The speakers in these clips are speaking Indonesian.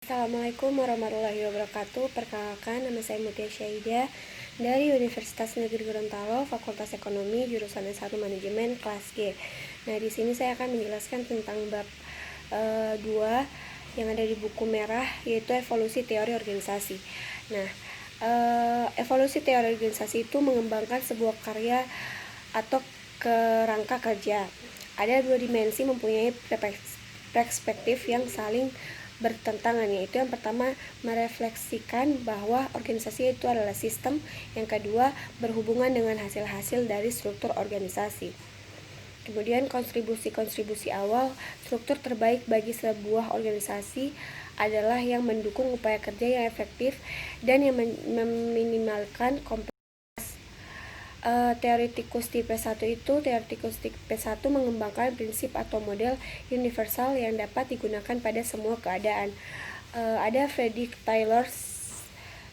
Assalamualaikum warahmatullahi wabarakatuh. Perkenalkan, nama saya Mutia Syahidah dari Universitas Negeri Gorontalo, Fakultas Ekonomi, jurusan S1 Manajemen, kelas G. Nah, di sini saya akan menjelaskan tentang bab 2 yang ada di buku merah, yaitu evolusi teori organisasi. Nah, evolusi teori organisasi itu mengembangkan sebuah karya atau kerangka kerja. Ada dua dimensi mempunyai perspektif yang saling bertentangan, yaitu yang pertama merefleksikan bahwa organisasi itu adalah sistem, yang kedua berhubungan dengan hasil-hasil dari struktur organisasi. Kemudian kontribusi awal, struktur terbaik bagi sebuah organisasi adalah yang mendukung upaya kerja yang efektif dan yang meminimalkan teoretikus tipe 1 mengembangkan prinsip atau model universal yang dapat digunakan pada semua keadaan. Ada Frederick Taylor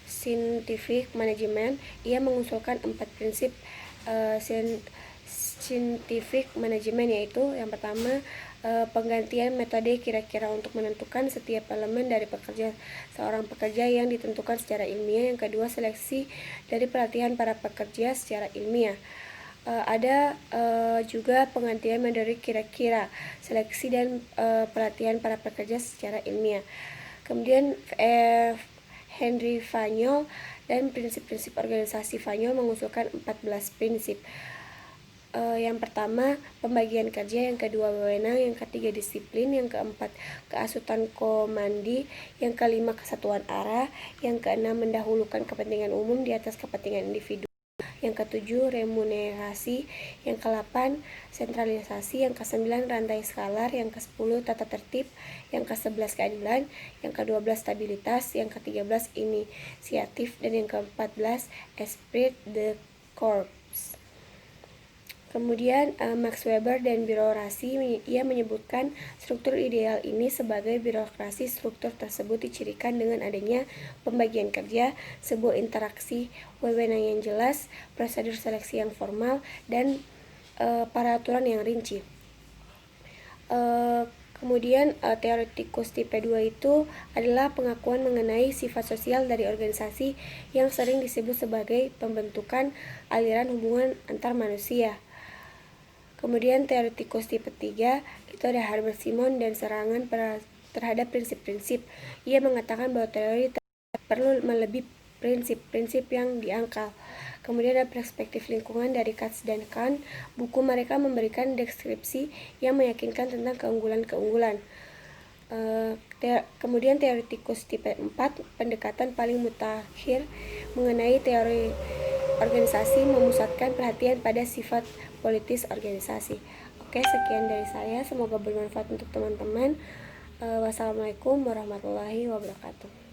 Scientific Management. Ia mengusulkan 4 prinsip scientific management, yaitu yang pertama penggantian metode kira-kira untuk menentukan setiap elemen dari seorang pekerja yang ditentukan secara ilmiah. Yang kedua, seleksi dari pelatihan para pekerja secara ilmiah. Ada juga penggantian metode kira-kira, seleksi dan pelatihan para pekerja secara ilmiah. Kemudian Henry Fayol dan prinsip-prinsip organisasi Fayol mengusulkan 14 prinsip. Yang pertama pembagian kerja, yang kedua wewenang, yang ketiga disiplin, yang keempat keasutan komandi, yang kelima kesatuan arah, yang keenam mendahulukan kepentingan umum di atas kepentingan individu, yang ketujuh remunerasi, yang ke-8 sentralisasi, yang ke-9 rantai skalar, yang ke-10 tata tertib, yang ke-11 keadilan, yang ke-12 stabilitas, yang ke-13 inisiatif, dan yang ke-14 esprit de corps. Kemudian Max Weber dan birokrasi, ia menyebutkan struktur ideal ini sebagai birokrasi. Struktur tersebut dicirikan dengan adanya pembagian kerja, sebuah interaksi wewenang yang jelas, prosedur seleksi yang formal, dan peraturan yang rinci. Kemudian teoretikus tipe 2 itu adalah pengakuan mengenai sifat sosial dari organisasi yang sering disebut sebagai pembentukan aliran hubungan antar manusia. Kemudian teoretikus tipe 3 itu ada Herbert Simon dan serangan terhadap prinsip-prinsip. Ia mengatakan bahwa teori perlu melebihi prinsip-prinsip yang diangkal. Kemudian ada perspektif lingkungan dari Katz dan Kahn. Buku mereka memberikan deskripsi yang meyakinkan tentang keunggulan-keunggulan. Kemudian teoretikus tipe 4, pendekatan paling mutakhir mengenai teori organisasi, memusatkan perhatian pada sifat politis organisasi. Oke, sekian dari saya, semoga bermanfaat untuk teman-teman. Wassalamualaikum warahmatullahi wabarakatuh.